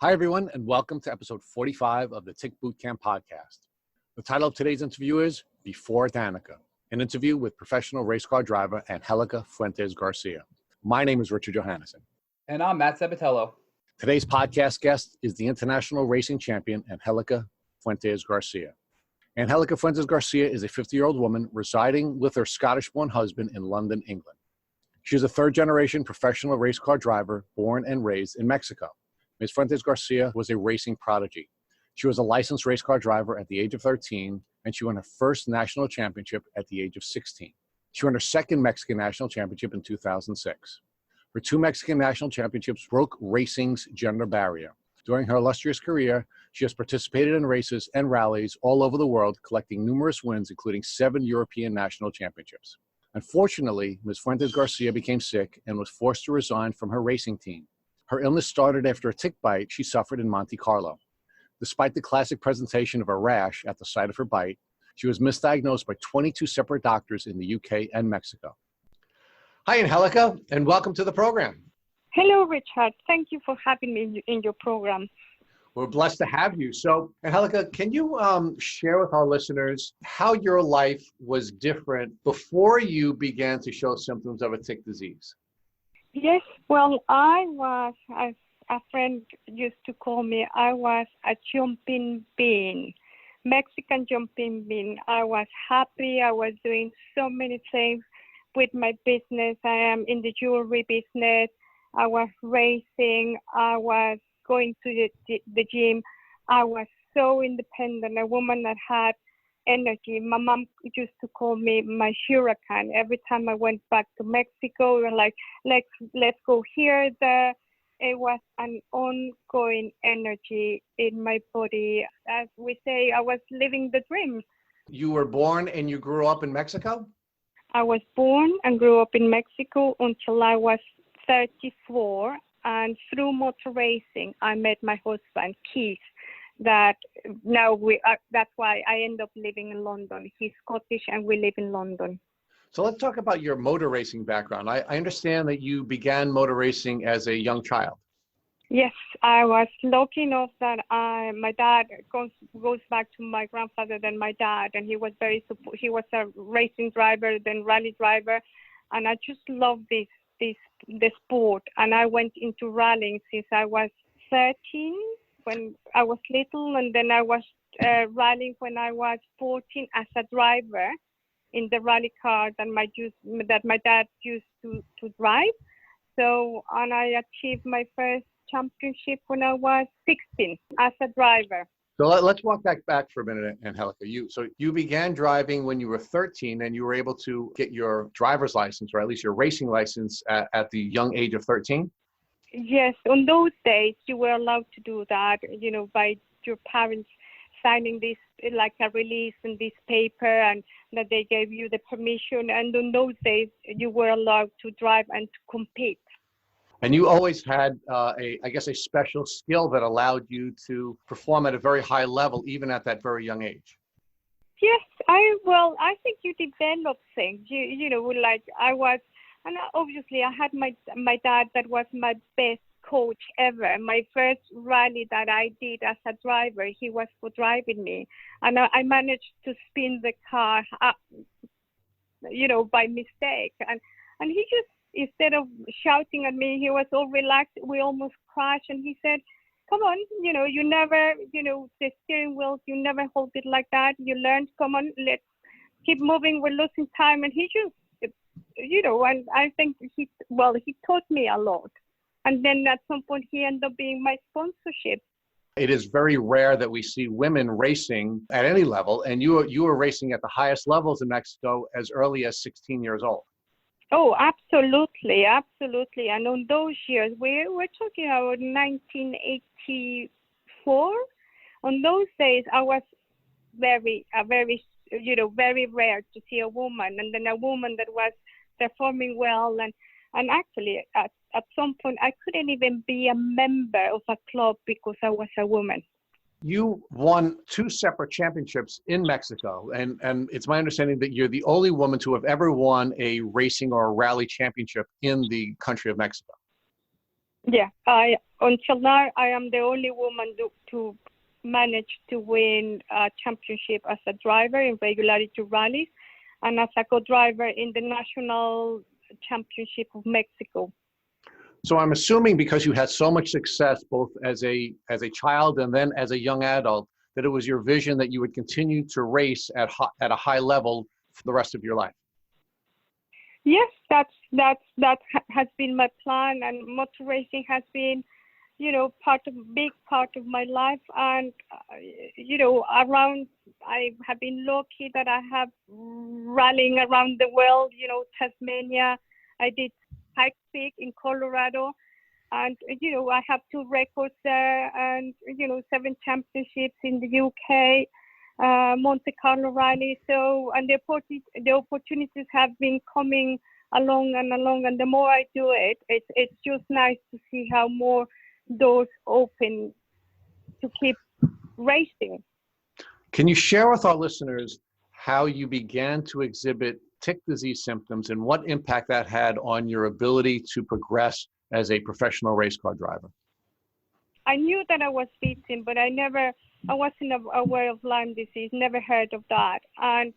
Hi, everyone, and welcome to episode 45 of the Tick Bootcamp podcast. The title of today's interview is Before Danica, an interview with professional race car driver Angelica Fuentes Garcia. My name is Richard Johannesson. And I'm Matt Sabatello. Today's podcast guest is the international racing champion, Angelica Fuentes Garcia. Angelica Fuentes Garcia is a 50-year-old woman residing with her Scottish-born husband in London, England. She is a third-generation professional race car driver born and raised in Mexico. Ms. Fuentes Garcia was a racing prodigy. She was a licensed race car driver at the age of 13, and she won her first national championship at the age of 16. She won her second Mexican national championship in 2006. Her two Mexican national championships broke racing's gender barrier. During her illustrious career, she has participated in races and rallies all over the world, collecting numerous wins, including 7 European national championships. Unfortunately, Ms. Fuentes Garcia became sick and was forced to resign from her racing team. Her illness started after a tick bite she suffered in Monte Carlo. Despite the classic presentation of a rash at the site of her bite, she was misdiagnosed by 22 separate doctors in the UK and Mexico. Hi, Angelica, and welcome to the program. Hello, Richard. Thank you for having me in your program. We're blessed to have you. So, Angelica, can you share with our listeners how your life was different before you began to show symptoms of a tick disease? Yes, well, I was, as a friend used to call me, I was a jumping bean, Mexican jumping bean. I was happy. I was doing so many things with my business. I am in the jewelry business. I was racing. I was going to the gym. I was so independent, a woman that had energy. My mom used to call me my hurricane. Every time I went back to Mexico, we were like, let's go here, there. It was an ongoing energy in my body. As we say, I was living the dream. You were born and you grew up in Mexico? I was born and grew up in Mexico until I was 34. And through motor racing, I met my husband, Keith. That now that's why I end up living in London. He's Scottish and we live in London. So let's talk about your motor racing background. I understand that you began motor racing as a young child. Yes, I was lucky enough that my dad goes back to my grandfather than my dad, and he was he was a racing driver, then rally driver, and I just loved the sport. And I went into rallying since I was 13. When I was little, and then I was rallying when I was 14 as a driver in the rally car that my dad used to drive. So, and I achieved my first championship when I was 16 as a driver. So let's walk back for a minute, Angelica. You began driving when you were 13, and you were able to get your driver's license, or at least your racing license, at the young age of 13? Yes, on those days you were allowed to do that, by your parents signing this, like a release in this paper, and that they gave you the permission. And on those days you were allowed to drive and to compete. And you always had, a special skill that allowed you to perform at a very high level, even at that very young age. Yes, I think you develop things. And obviously, I had my dad that was my best coach ever. My first rally that I did as a driver, he was for driving me. And I managed to spin the car up, by mistake. And he just, instead of shouting at me, he was all relaxed. We almost crashed. And he said, come on, you never, the steering wheel, you never hold it like that. You learned, come on, let's keep moving. We're losing time. And he just, and I think he taught me a lot. And then at some point he ended up being my sponsorship. It is very rare that we see women racing at any level, and you were racing at the highest levels in Mexico as early as 16 years old. Oh, absolutely, absolutely. And on those years, we're talking about 1984. On those days, I was very rare to see a woman, and then a woman that was performing well. And actually, at some point, I couldn't even be a member of a club because I was a woman. You won 2 separate championships in Mexico, and it's my understanding that you're the only woman to have ever won a racing or a rally championship in the country of Mexico. Yeah, until now I am the only woman to manage to win a championship as a driver in regularity rallies and as a co-driver in the national championship of Mexico. So I'm assuming because you had so much success both as a child and then as a young adult, that it was your vision that you would continue to race at a high level for the rest of your life. Yes, that has been my plan, and motor racing has been, big part of my life. And I have been lucky that I have rallying around the world. Tasmania, I did Pikes Peak in Colorado, and I have 2 records there, and 7 championships in the UK. Monte Carlo rally. So, and the opportunities have been coming along, and the more I do it, it's just nice to see how more doors open to keep racing. Can you share with our listeners how you began to exhibit tick disease symptoms and what impact that had on your ability to progress as a professional race car driver? I knew that I was bitten, but I wasn't aware of Lyme disease, never heard of that. And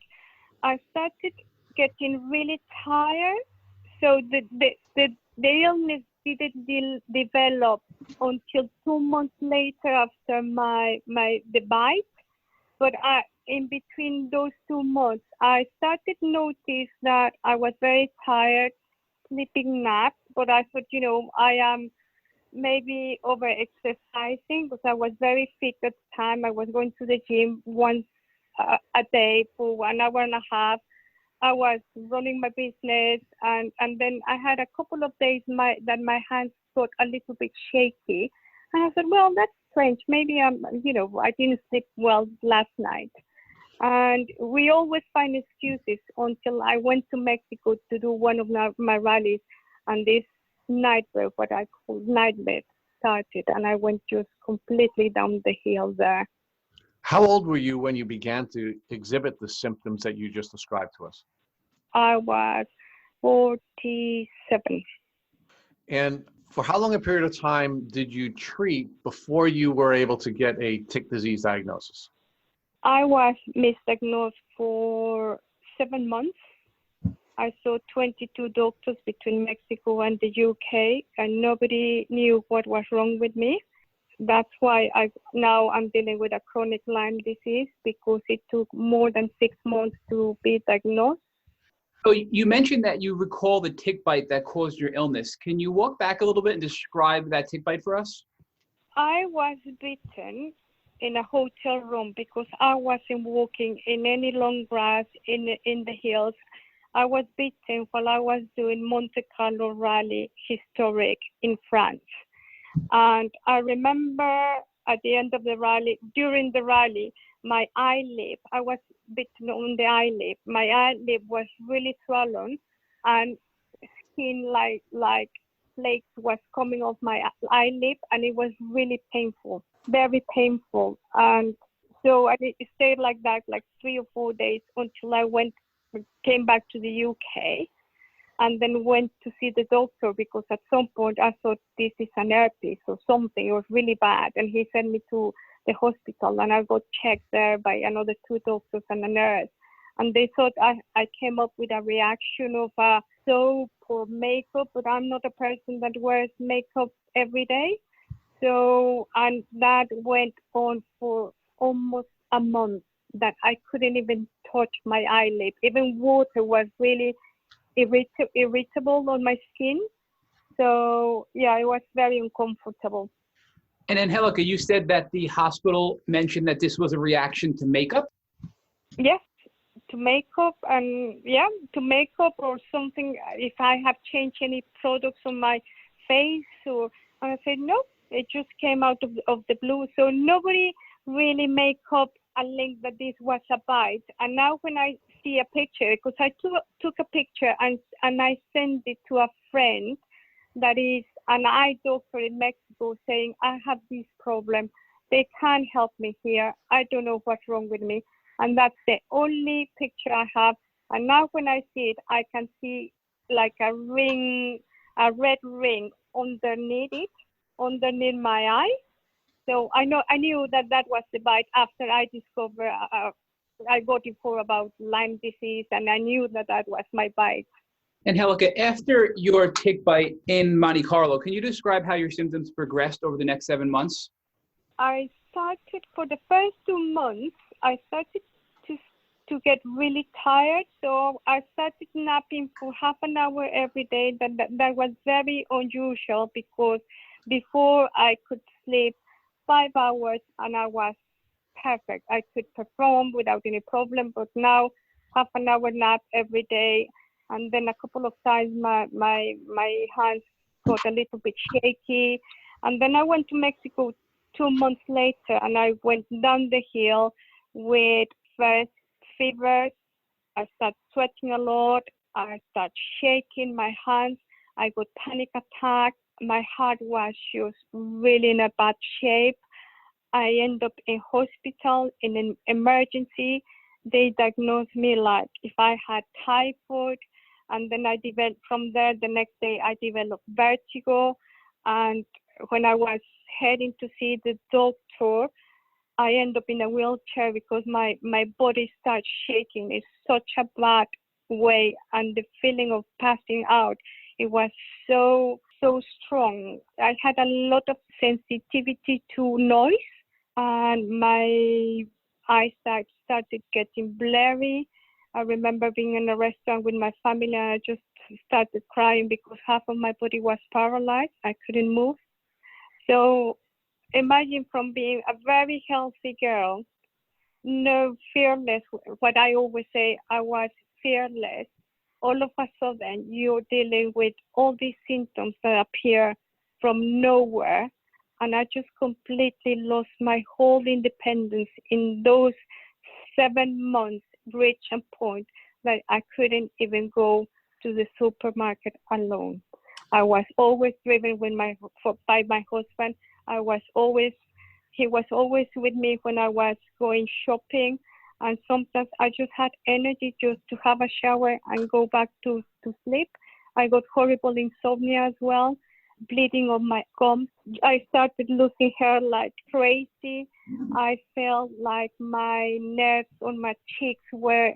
I started getting really tired. So the illness didn't develop until 2 months later after the bite. But in between those 2 months, I started to notice that I was very tired, sleeping naps, but I thought, I am maybe over exercising because I was very fit at the time. I was going to the gym once a day for 1 hour and a half. I was running my business, and then I had a couple of days that my hands got a little bit shaky. And I said, well, that's strange. Maybe I didn't sleep well last night. And we always find excuses until I went to Mexico to do one of my rallies, and this nightmare, what I call nightmare, started, and I went just completely down the hill there. How old were you when you began to exhibit the symptoms that you just described to us? I was 47. And for how long a period of time did you treat before you were able to get a tick disease diagnosis? I was misdiagnosed for 7 months. I saw 22 doctors between Mexico and the UK, and nobody knew what was wrong with me. That's why now I'm dealing with a chronic Lyme disease, because it took more than 6 months to be diagnosed. So you mentioned that you recall the tick bite that caused your illness. Can you walk back a little bit and describe that tick bite for us? I was bitten in a hotel room because I wasn't walking in any long grass in the hills. I was bitten while I was doing Monte Carlo rally historic in France. And I remember at the end of the rally, during the rally, my eyelid, I was bitten on the eyelid. My eyelid was really swollen, and skin like flakes was coming off my eyelid, and it was really painful, very painful. And so it stayed like that, like 3 or 4 days, until I came back to the UK, and then went to see the doctor, because at some point I thought this is an herpes or something. It was really bad, and he sent me to the hospital, and I got checked there by another 2 doctors and a nurse, and they thought I came up with a reaction of soap or makeup, but I'm not a person that wears makeup every day. So, and that went on for almost a month, that I couldn't even touch my eyelid. Even water was really irritable on my skin. So yeah, it was very uncomfortable. And Angelica, you said that the hospital mentioned that this was a reaction to makeup? Yes, to makeup, and to makeup or something. If I have changed any products on my face, and I said no, it just came out of the blue. So nobody really make up a link that this was a bite. And now when I see a picture, because I took a picture and I sent it to a friend that is an eye doctor in Mexico, saying, I have this problem. They can't help me here. I don't know what's wrong with me. And that's the only picture I have. And now when I see it, I can see like a ring, a red ring underneath it, underneath my eye. So I knew that was the bite after I discovered I got it for about Lyme disease, and I knew that was my bite. Angelica, after your tick bite in Monte Carlo, can you describe how your symptoms progressed over the next 7 months? I started for the first 2 months. I started to get really tired, so I started napping for half an hour every day. That was very unusual because before I could sleep 5 hours and I was perfect. I could perform without any problem, but now half an hour nap every day, and then a couple of times my hands got a little bit shaky, and then I went to Mexico 2 months later, and I went down the hill with first fever. I started sweating a lot. I started shaking my hands. I got panic attack. My heart was just really in a bad shape. I ended up in hospital in an emergency. They diagnosed me like if I had typhoid, and then I developed from there. The next day I developed vertigo, and when I was heading to see the doctor, I ended up in a wheelchair because my body started shaking in such a bad way, and the feeling of passing out, it was so strong. I had a lot of sensitivity to noise, and my eyesight started getting blurry. I remember being in a restaurant with my family, and I just started crying because half of my body was paralyzed. I couldn't move. So imagine from being a very healthy girl, no fearless, what I always say, I was fearless. All of a sudden, you're dealing with all these symptoms that appear from nowhere. And I just completely lost my whole independence in those 7 months, reached a point that I couldn't even go to the supermarket alone. I was always driven by my husband. He was always with me when I was going shopping. And sometimes I just had energy just to have a shower and go back to sleep. I got horrible insomnia as well, bleeding on my gums. I started losing hair like crazy. I felt like my nerves on my cheeks were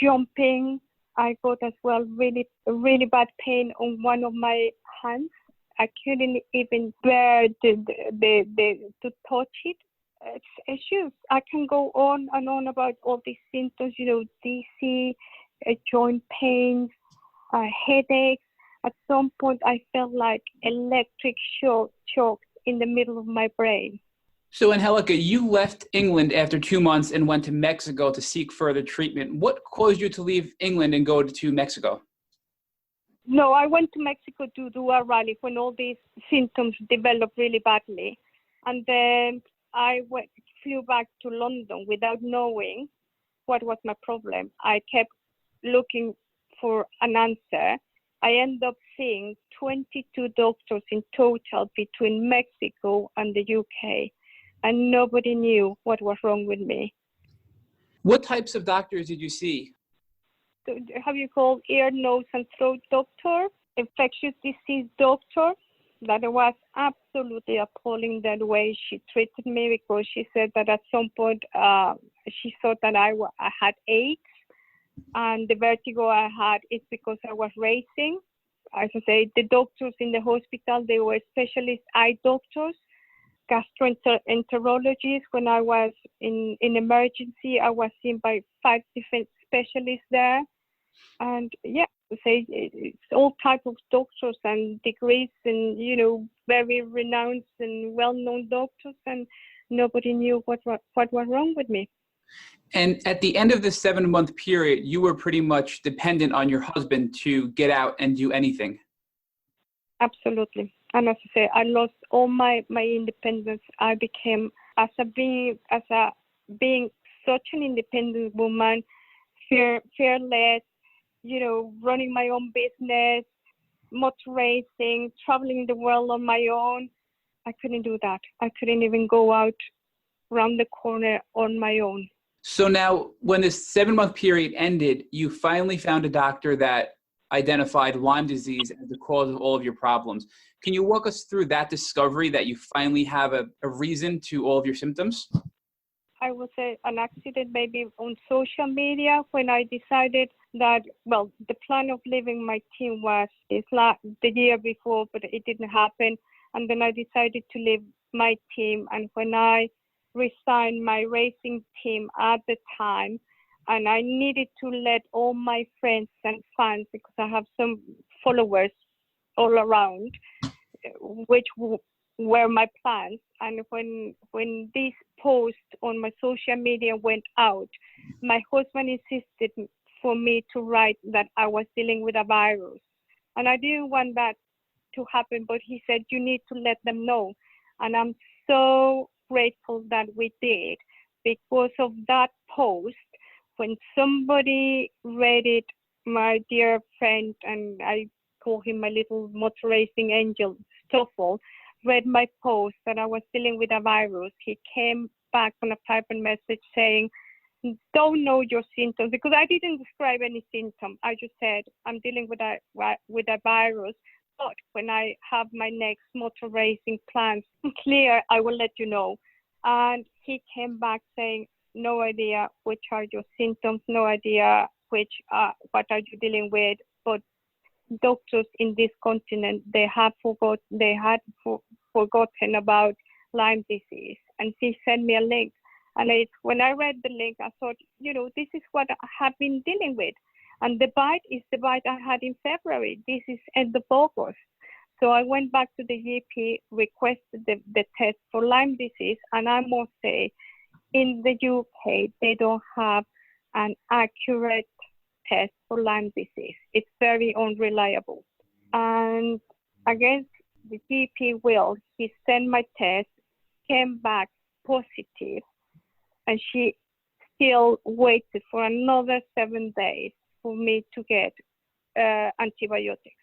jumping. I got as well really bad pain on one of my hands. I couldn't even bear to touch it. It's just, I can go on and on about all these symptoms, dizzy, joint pains, headaches. At some point, I felt like electric shocks in the middle of my brain. So, Angelica, you left England after 2 months and went to Mexico to seek further treatment. What caused you to leave England and go to Mexico? No, I went to Mexico to do a rally when all these symptoms developed really badly. And then I flew back to London without knowing what was my problem. I kept looking for an answer. I ended up seeing 22 doctors in total between Mexico and the UK, and nobody knew what was wrong with me. What types of doctors did you see? So have you called ear, nose, and throat doctor, infectious disease doctor? That was absolutely appalling the way she treated me, because she said that at some point she thought that I had AIDS, and the vertigo I had is because I was racing. As I say, the doctors in the hospital, they were specialist eye doctors, gastroenterologists. When I was in emergency, I was seen by 5 different specialists there. And it's all types of doctors and degrees and, very renowned and well-known doctors, and nobody knew what was wrong with me. And at the end of the 7-month period, you were pretty much dependent on your husband to get out and do anything. Absolutely. And as I say, I lost all my independence. I became, being such an independent woman, fearless, running my own business, motor racing, traveling the world on my own. I couldn't do that. I couldn't even go out around the corner on my own. So now, when this 7-month period ended, you finally found a doctor that identified Lyme disease as the cause of all of your problems. Can you walk us through that discovery that you finally have a reason to all of your symptoms? I would say an accident maybe on social media when I decided that, well, the plan of leaving my team was the year before, but it didn't happen. And then I decided to leave my team. And when I resigned my racing team at the time, and I needed to let all my friends and fans, because I have some followers all around, which were my plans. And when this post on my social media went out, my husband insisted for me to write that I was dealing with a virus. And I didn't want that to happen, but he said, you need to let them know. And I'm so grateful that we did, because of that post. When somebody read it, my dear friend, and I call him my little motor racing angel, Stoffel, read my post that I was dealing with a virus, he came back on a private message saying, don't know your symptoms, because I didn't describe any symptom. I just said, I'm dealing with a virus, but when I have my next motor racing plans clear, I will let you know. And he came back saying, no idea which are your symptoms, no idea what are you dealing with, but doctors in this continent, they had forgotten about Lyme disease. And he sent me a link. And when I read the link, I thought, this is what I have been dealing with. And the bite is the bite I had in February. This is end of August. So I went back to the GP, requested the test for Lyme disease. And I must say, in the UK, they don't have an accurate test for Lyme disease. It's very unreliable. And against the GP will, he sent my test, came back positive, and she still waited for another 7 days for me to get antibiotics.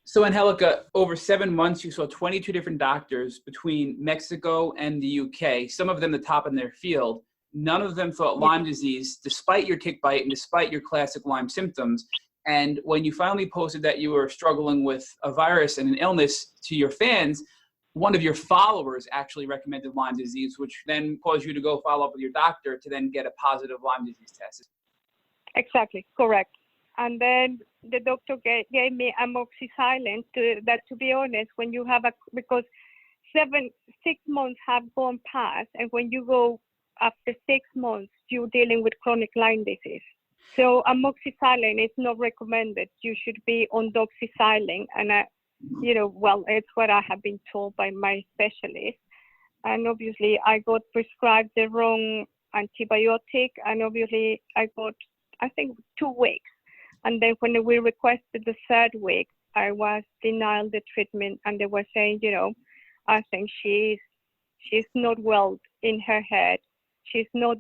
So Angelica, over 7 months, you saw 22 different doctors between Mexico and the UK, some of them the top in their field. None of them thought Lyme disease, despite your tick bite and despite your classic Lyme symptoms. And when you finally posted that you were struggling with a virus and an illness to your fans, one of your followers actually recommended Lyme disease, which then caused you to go follow up with your doctor to then get a positive Lyme disease test. Exactly, correct. And then the doctor gave me amoxicillin. To be honest, when you have because 6 months have gone past, and when you go after 6 months, you're dealing with chronic Lyme disease. So amoxicillin is not recommended. You should be on doxycycline, and it's what I have been told by my specialist. And obviously, I got prescribed the wrong antibiotic, and obviously, I got, I think, 2 weeks. And then when we requested the 3rd week, I was denied the treatment, and they were saying, I think she's not well in her head. She's not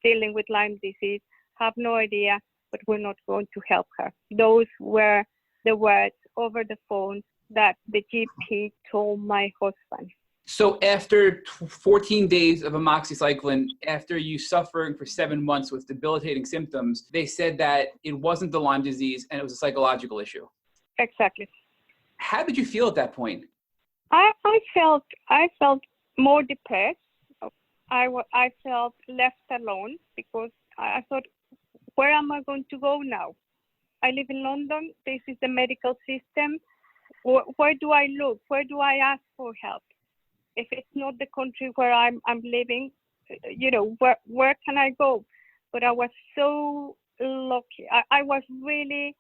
dealing with Lyme disease. Have no idea, but we're not going to help her. Those were the words over the phone that the GP told my husband. So after 14 days of amoxicillin, after you suffering for 7 months with debilitating symptoms, they said that it wasn't the Lyme disease and it was a psychological issue. Exactly. How did you feel at that point? I felt more depressed. I felt left alone, because I thought, where am I going to go now? I live in London. This is the medical system. Where do I look? Where do I ask for help? If it's not the country where I'm living, where can I go? But I was so lucky. I was really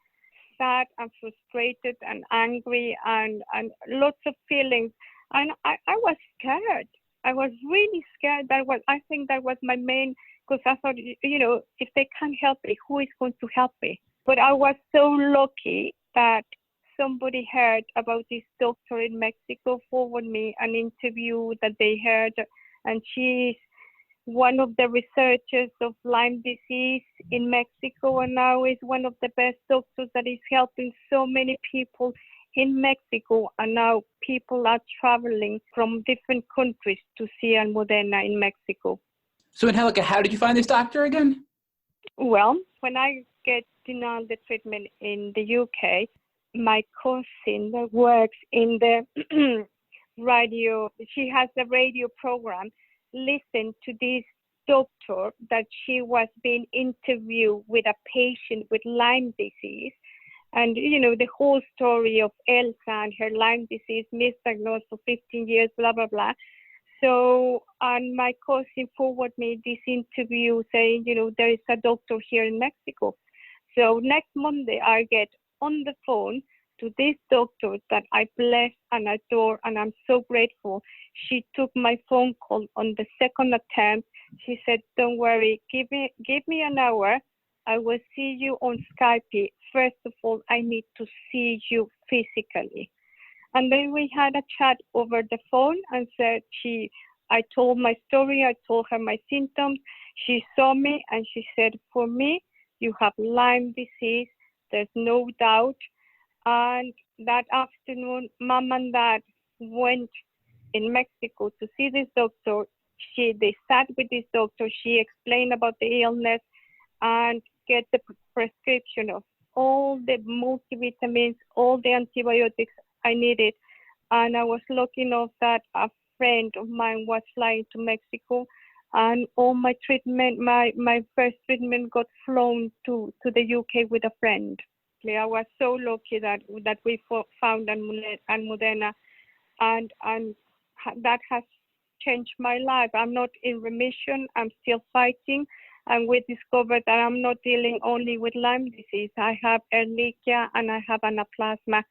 sad and frustrated and angry and lots of feelings. And I was scared. I was really scared. I think that was my main, because I thought, if they can't help me, who is going to help me? But I was so lucky that somebody heard about this doctor in Mexico, forwarded me an interview that they heard, and she's one of the researchers of Lyme disease in Mexico, and now is one of the best doctors that is helping so many people in Mexico. And now people are traveling from different countries to see Almudena in Mexico. So Angelica, how did you find this doctor again? Well, when I getting all the treatment in the UK, my cousin that works in the radio, she has a radio program, listened to this doctor that she was being interviewed with a patient with Lyme disease. And, the whole story of Elsa and her Lyme disease, misdiagnosed for 15 years, blah, blah, blah. So, and my cousin forwarded me this interview saying, there is a doctor here in Mexico. So next Monday, I get on the phone to this doctor that I bless and adore, and I'm so grateful. She took my phone call on the second attempt. She said, don't worry, give me an hour. I will see you on Skype. First of all, I need to see you physically. And then we had a chat over the phone and said I told my story, I told her my symptoms. She saw me and she said, for me, you have Lyme disease. There's no doubt. And that afternoon, Mom and Dad went in Mexico to see this doctor. They sat with this doctor. She explained about the illness and get the prescription of all the multivitamins, all the antibiotics I needed. And I was lucky enough that a friend of mine was flying to Mexico, and all my treatment, my first treatment got flown to the UK with a friend. I was so lucky that we found Almudena, and that has changed my life. I'm not in remission. I'm still fighting. And we discovered that I'm not dealing only with Lyme disease. I have Ehrlichia and I have Anaplasma,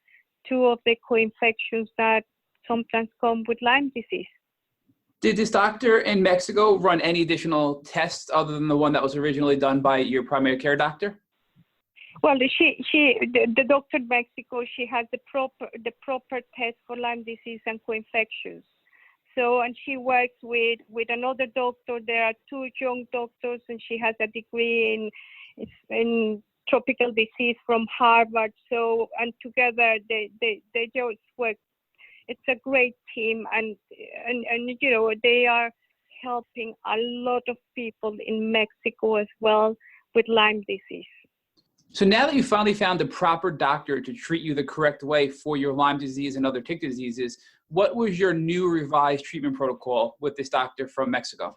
two of the co-infections that sometimes come with Lyme disease. Did this doctor in Mexico run any additional tests other than the one that was originally done by your primary care doctor? Well, the doctor in Mexico, she has the proper test for Lyme disease and co-infections. So, and she works with another doctor. There are two young doctors, and she has a degree in tropical disease from Harvard. So, and together they just work. It's a great team, and they are helping a lot of people in Mexico as well with Lyme disease. So now that you finally found the proper doctor to treat you the correct way for your Lyme disease and other tick diseases, what was your new revised treatment protocol with this doctor from Mexico?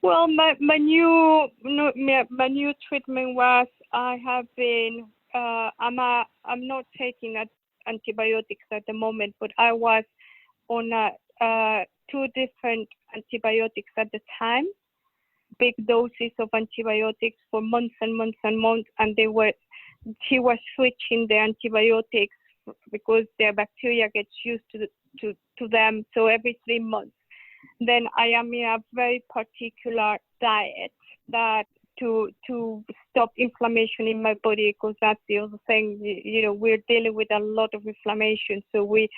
Well, my new treatment was I'm not taking antibiotics at the moment, but I was on 2 different antibiotics at the time, big doses of antibiotics for months and months and months, and she was switching the antibiotics because their bacteria gets used to them. So every 3 months. Then I am in a very particular diet that to stop inflammation in my body, because that's the other thing. We're dealing with a lot of inflammation, so we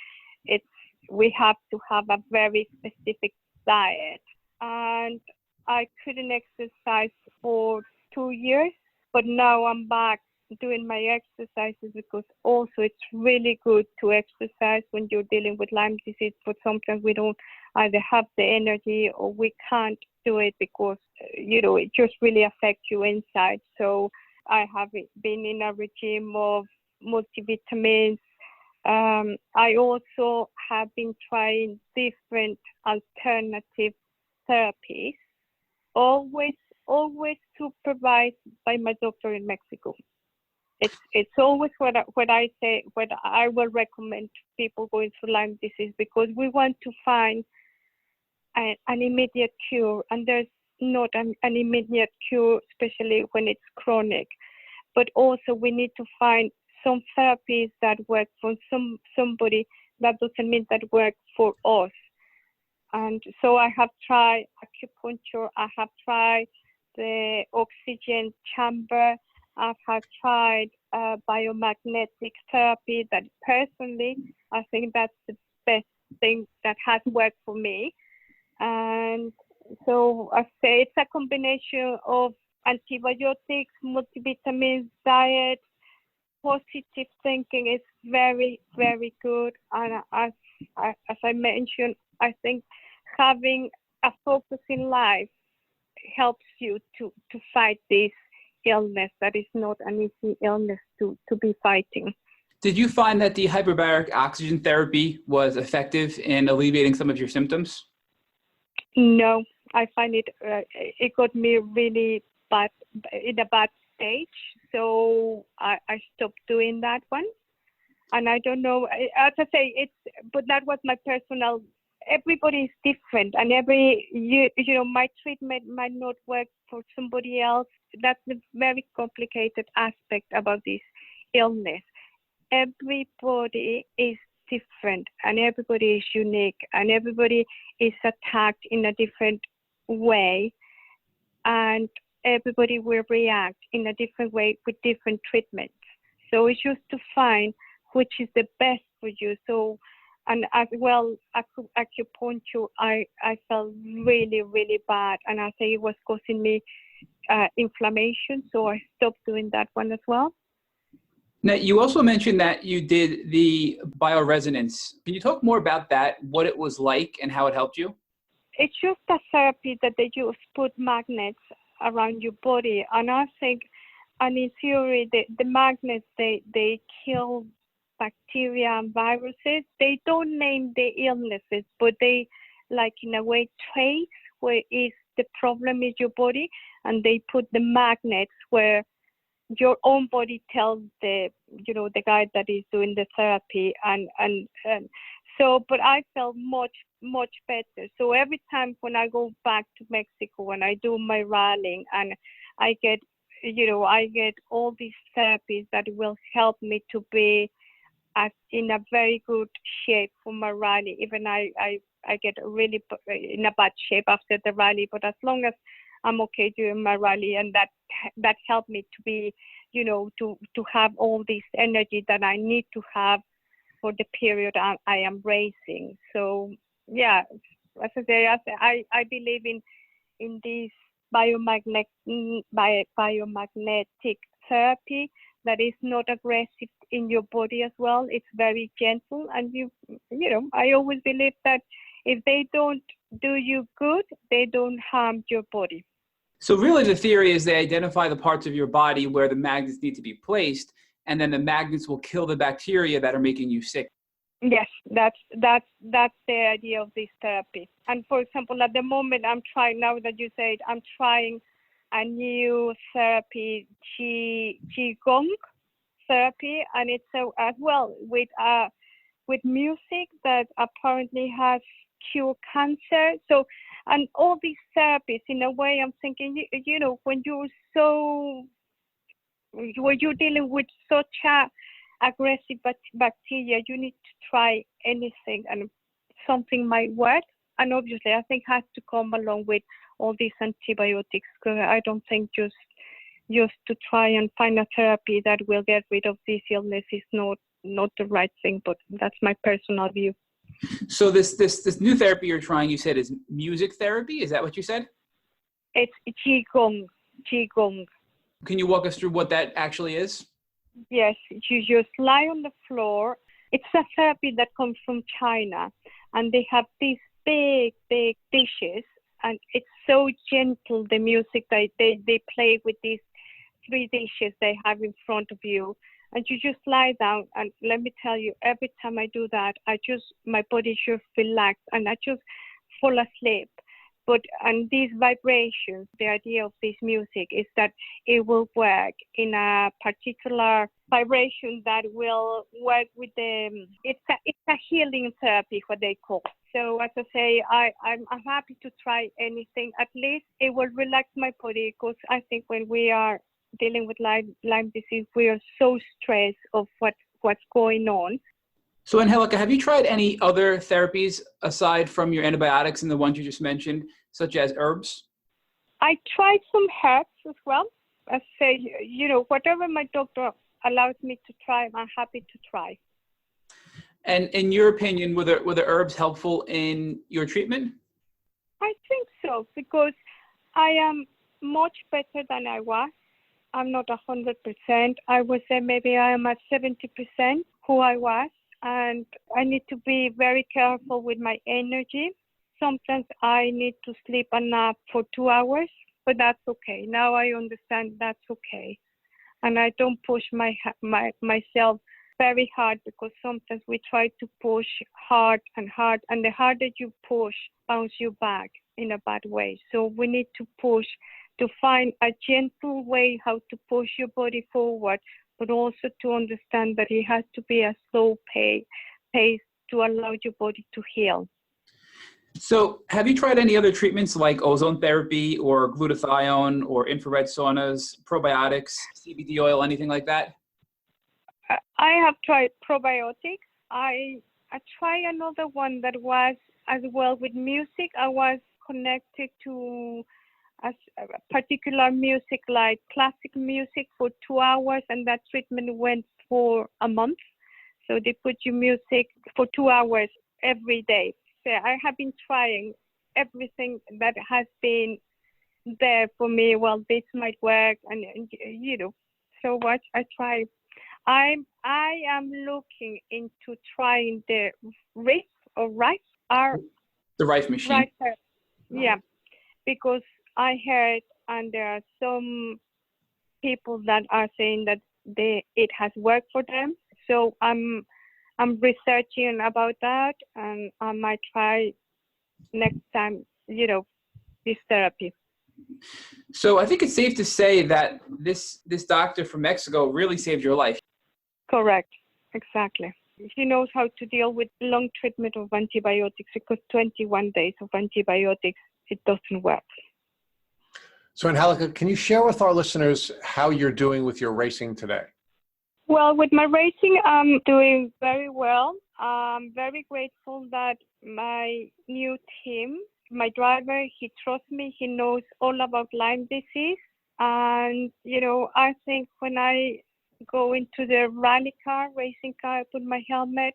have to have a very specific diet. And I couldn't exercise for 2 years, but now I'm back doing my exercises, because also it's really good to exercise when you're dealing with Lyme disease, but sometimes we don't either have the energy or we can't do it because, it just really affects you inside. So I have been in a regime of multivitamins. I also have been trying different alternative therapies, always supervised by my doctor in Mexico. It's always what I will recommend people going through Lyme disease, because we want to find an immediate cure, and there's not an immediate cure, especially when it's chronic. But also we need to find some therapies that work for somebody. That doesn't mean that work for us. And so I have tried acupuncture. I have tried the oxygen chamber. I have tried biomagnetic therapy. That personally, I think that's the best thing that has worked for me. And so I say it's a combination of antibiotics, multivitamins, diet, positive thinking is very, very good. And as I mentioned, I think having a focus in life helps you to fight these illness that is not an easy illness to be fighting. Did you find that the hyperbaric oxygen therapy was effective in alleviating some of your symptoms? No, I find it got me really bad, in a bad stage. So I stopped doing that one. And I don't know, as I say, but that was my personal, everybody is different, and my treatment might not work for somebody else. That's a very complicated aspect about this illness. Everybody is different, and everybody is unique, and everybody is attacked in a different way, and everybody will react in a different way with different treatments. So it's just to find which is the best for you. So, and as well, acupuncture, I felt really, really bad, and I say it was causing me inflammation, so I stopped doing that one as well. Now, you also mentioned that you did the bioresonance. Can you talk more about that, what it was like and how it helped you? It's just a therapy that they use, put magnets around your body. And I think, and in theory, the magnets, they kill bacteria and viruses. They don't name the illnesses, but they, like in a way, trace where is the problem in your body, and they put the magnets where your own body tells the guy that is doing the therapy, and so, but I felt much better. So every time when I go back to Mexico and I do my rallying, and I get all these therapies that will help me to be in a very good shape for my rally. Even I get really in a bad shape after the rally, but as long as I'm okay during my rally, and that helped me to be, to have all this energy that I need to have for the period I am racing. So yeah, as I say, I believe in this biomagnetic therapy that is not aggressive in your body as well. It's very gentle, and I always believe that if they don't do you good, they don't harm your body. So really the theory is they identify the parts of your body where the magnets need to be placed, and then the magnets will kill the bacteria that are making you sick. Yes, that's the idea of this therapy. And for example, at the moment I'm trying, now that you said, I'm trying a new therapy, Qigong therapy, and it's as well with music that apparently has cure cancer. So, and all these therapies, in a way, I'm thinking, when you're dealing with such a aggressive bacteria, you need to try anything, and something might work. And obviously, I think has to come along with all these antibiotics. Because I don't think just to try and find a therapy that will get rid of this illness is not the right thing. But that's my personal view. So this new therapy you're trying, you said, is music therapy. Is that what you said? It's Qigong. Can you walk us through what that actually is? Yes, you just lie on the floor. It's a therapy that comes from China, and they have these big dishes, and it's so gentle, the music that they play with these 3 dishes they have in front of you. And you just lie down, and let me tell you, every time I do that, my body just relax, and I just fall asleep. And these vibrations, the idea of this music is that it will work in a particular vibration that will work with it's a healing therapy, what they call. So as I say, I'm happy to try anything. At least it will relax my body, because I think when we are dealing with Lyme disease, we are so stressed of what's going on. So Angelica, have you tried any other therapies aside from your antibiotics and the ones you just mentioned, such as herbs? I tried some herbs as well. I say, whatever my doctor allows me to try, I'm happy to try. And in your opinion, were the herbs helpful in your treatment? I think so, because I am much better than I was. I'm not 100%. I would say maybe I am at 70% who I was. And I need to be very careful with my energy. Sometimes I need to sleep a nap for 2 hours, but that's okay. Now I understand that's okay. And I don't push myself very hard, because sometimes we try to push hard, and the harder you push, bounce you back in a bad way. So we need to push, to find a gentle way how to push your body forward, but also to understand that it has to be a slow pace to allow your body to heal. So have you tried any other treatments like ozone therapy or glutathione or infrared saunas, probiotics, CBD oil, anything like that? I have tried probiotics. I tried another one that was as well with music. I was connected to a particular music, like classic music, for 2 hours, and that treatment went for a month. So they put you music for 2 hours every day. So I have been trying everything that has been there for me. Well, this might work, and so what I try. I am looking into trying the Rice or Rice are The Rife machine. Rice, yeah, because I heard, and there are some people that are saying that it has worked for them. So I'm researching about that, and I might try next time, this therapy. So I think it's safe to say that this doctor from Mexico really saved your life. Correct, exactly. He knows how to deal with long treatment of antibiotics, because 21 days of antibiotics, it doesn't work. So, Angelica, can you share with our listeners how you're doing with your racing today? Well, with my racing, I'm doing very well. I'm very grateful that my new team, my driver, he trusts me. He knows all about Lyme disease. And, I think when I go into the racing car, I put my helmet,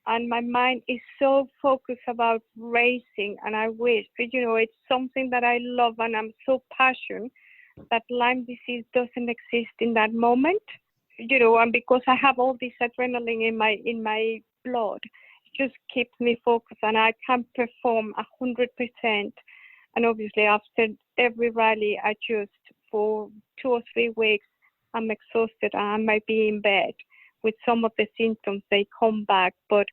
and my mind is so focused about racing. And I wish, it's something that I love, and I'm so passionate that Lyme disease doesn't exist in that moment. And because I have all this adrenaline in my blood, it just keeps me focused, and I can perform 100%. And obviously, after every rally, I just for 2 or 3 weeks, I'm exhausted, and I might be in bed with some of the symptoms. They come back, but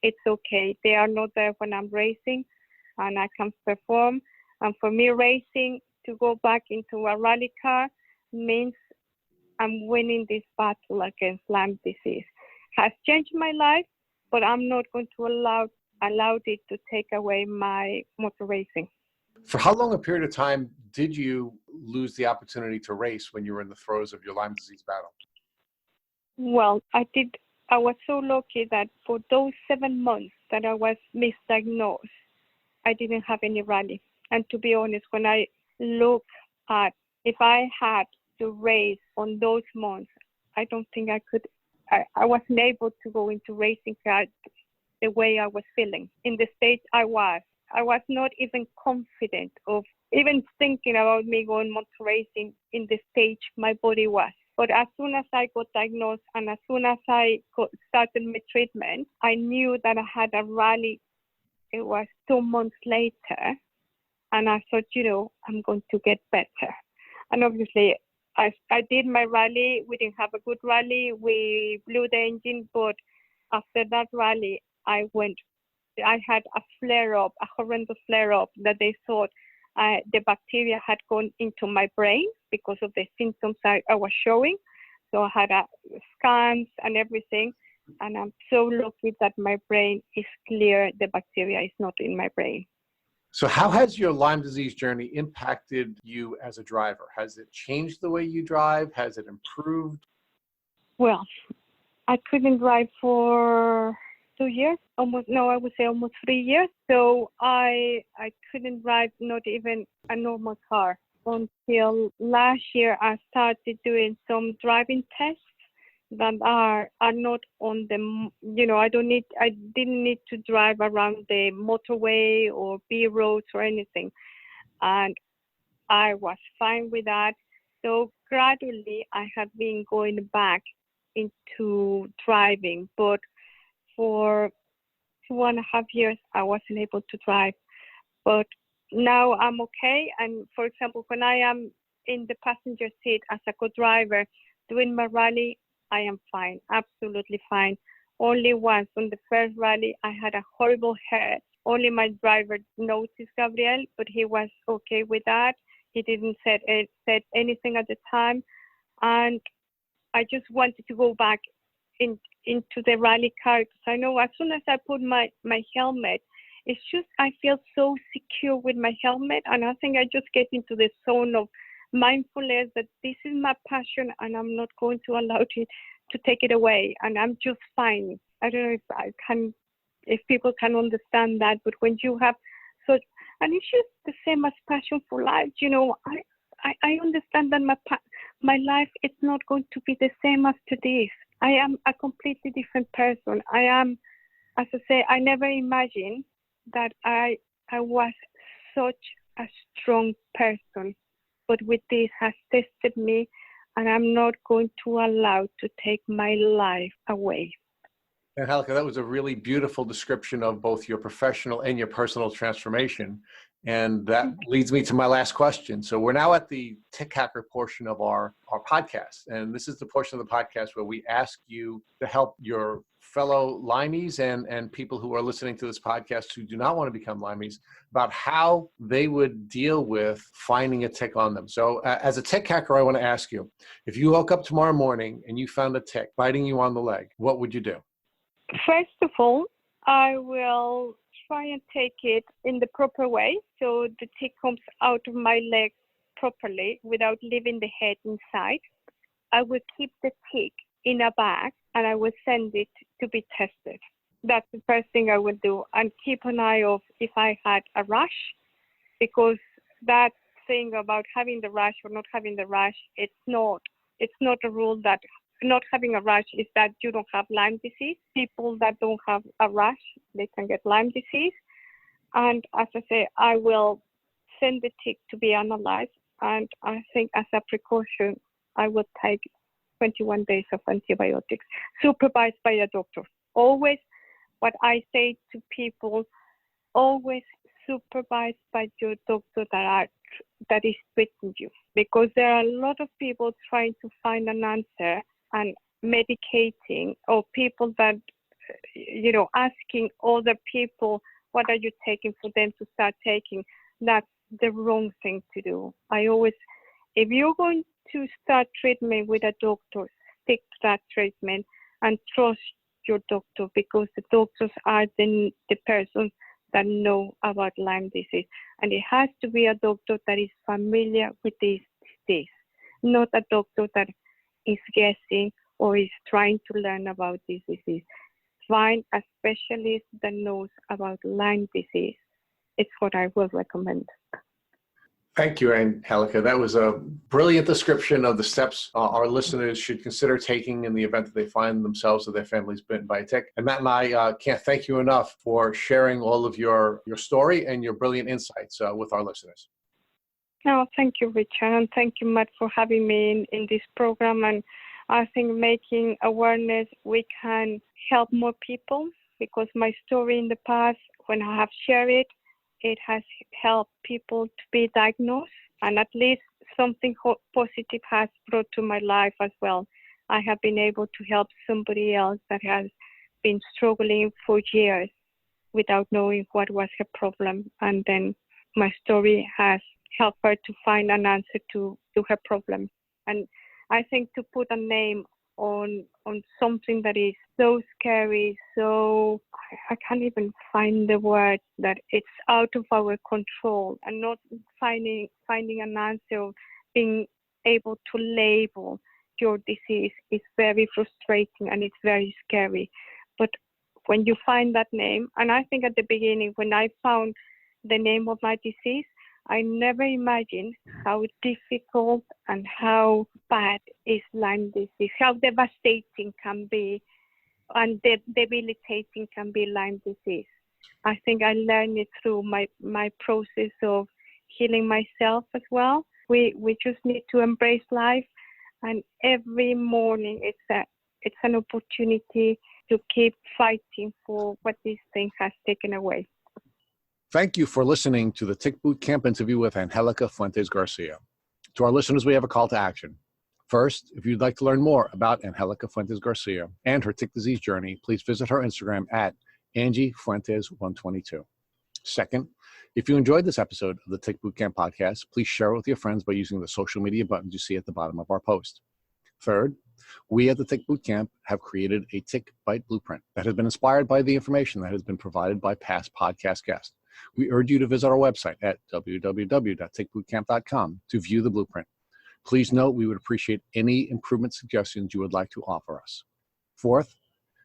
it's okay. They are not there when I'm racing, and I can perform. And for me, racing, to go back into a rally car means I'm winning this battle against Lyme disease. Has changed my life, but I'm not going to allow it to take away my motor racing. For how long a period of time did you lose the opportunity to race when you were in the throes of your Lyme disease battle? Well, I was so lucky that for those 7 months that I was misdiagnosed, I didn't have any rally. And to be honest, when I look at if I had to race on those months, I don't think I could. I wasn't able to go into racing car the way I was feeling. In the state I was not even confident of even thinking about me going motor racing in the stage my body was. But as soon as I got diagnosed, and as soon as I started my treatment, I knew that I had a rally. It was 2 months later, and I thought, I'm going to get better. And obviously, I did my rally. We didn't have a good rally. We blew the engine, but after that rally, I had a flare-up, a horrendous flare-up that they thought the bacteria had gone into my brain because of the symptoms I was showing. So I had scans and everything, and I'm so lucky that my brain is clear. The bacteria is not in my brain. So how has your Lyme disease journey impacted you as a driver? Has it changed the way you drive? Has it improved? Well, I couldn't drive for 2 years, I would say almost 3 years. So I couldn't drive not even a normal car until last year. I started doing some driving tests that are not on the, I didn't need to drive around the motorway or B roads or anything. And I was fine with that. So gradually I have been going back into driving, but for 2.5 years I wasn't able to drive. But now I'm okay. And for example, when I am in the passenger seat as a co-driver doing my rally, I am fine, absolutely fine. Only once on the first rally, I had a horrible head. Only my driver noticed, Gabriel, but he was okay with that. He didn't said anything at the time. And I just wanted to go back into the rally car, because I know as soon as I put my helmet, it's just I feel so secure with my helmet, and I think I just get into the zone of mindfulness that this is my passion and I'm not going to allow it to take it away, and I'm just fine. I don't know if people can understand that, but when you have such, and it's just the same as passion for life, I understand that my life is not going to be the same after this. I am a completely different person. I am, as I say, I never imagined that I was such a strong person, but with this has tested me, and I'm not going to allow to take my life away. Angelica, that was a really beautiful description of both your professional and your personal transformation. And that leads me to my last question. So we're now at the Tech Hacker portion of our podcast. And this is the portion of the podcast where we ask you to help your fellow Limeys and people who are listening to this podcast who do not want to become Limeys about how they would deal with finding a tick on them. So as a tech hacker, I want to ask you, if you woke up tomorrow morning and you found a tick biting you on the leg, what would you do? First of all, I will try and take it in the proper way, so the tick comes out of my leg properly without leaving the head inside. I will keep the tick in a bag and I will send it to be tested. That's the first thing I will do, and keep an eye off if I had a rash, because that thing about having the rash or not having the rash, it's not a rule that not having a rash is that you don't have Lyme disease. People that don't have a rash, they can get Lyme disease. And as I say, I will send the tick to be analyzed. And I think as a precaution, I would take 21 days of antibiotics, supervised by a doctor. Always, what I say to people, always supervised by your doctor that is treating you. Because there are a lot of people trying to find an answer and medicating, or people that, asking other people, what are you taking for them to start taking? That's the wrong thing to do. I always, if you're going to start treatment with a doctor, stick to that treatment and trust your doctor, because the doctors are the persons that know about Lyme disease. And it has to be a doctor that is familiar with this disease, not a doctor that is guessing or is trying to learn about this disease. Find a specialist that knows about Lyme disease. It's what I would recommend. Thank you, Angelica. That was a brilliant description of the steps our listeners should consider taking in the event that they find themselves or their families bitten by a tick. And Matt and I can't thank you enough for sharing all of your story and your brilliant insights with our listeners. No, thank you, Richard, and thank you, Matt, for having me in this program. And I think making awareness, we can help more people, because my story in the past, when I have shared it, it has helped people to be diagnosed, and at least something positive has brought to my life as well. I have been able to help somebody else that has been struggling for years without knowing what was her problem, and then my story has help her to find an answer to her problem. And I think to put a name on something that is so scary, so I can't even find the word, that it's out of our control, and not finding an answer of being able to label your disease is very frustrating and it's very scary. But when you find that name, and I think at the beginning when I found the name of my disease, I never imagined how difficult and how bad is Lyme disease, how devastating can be and debilitating can be Lyme disease. I think I learned it through my process of healing myself as well. We just need to embrace life, and every morning it's an opportunity to keep fighting for what this thing has taken away. Thank you for listening to the Tick Boot Camp interview with Angelica Fuentes Garcia. To our listeners, we have a call to action. First, if you'd like to learn more about Angelica Fuentes Garcia and her tick disease journey, please visit her Instagram at AngieFuentes122. Second, if you enjoyed this episode of the Tick Boot Camp podcast, please share it with your friends by using the social media buttons you see at the bottom of our post. Third, we at the Tick Boot Camp have created a tick bite blueprint that has been inspired by the information that has been provided by past podcast guests. We urge you to visit our website at www.tickbootcamp.com to view the blueprint. Please note we would appreciate any improvement suggestions you would like to offer us. Fourth,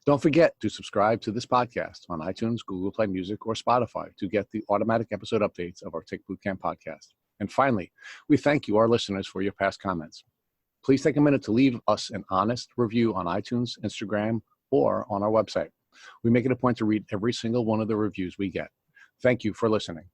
don't forget to subscribe to this podcast on iTunes, Google Play Music, or Spotify to get the automatic episode updates of our Tick Boot Camp podcast. And finally, we thank you, our listeners, for your past comments. Please take a minute to leave us an honest review on iTunes, Instagram, or on our website. We make it a point to read every single one of the reviews we get. Thank you for listening.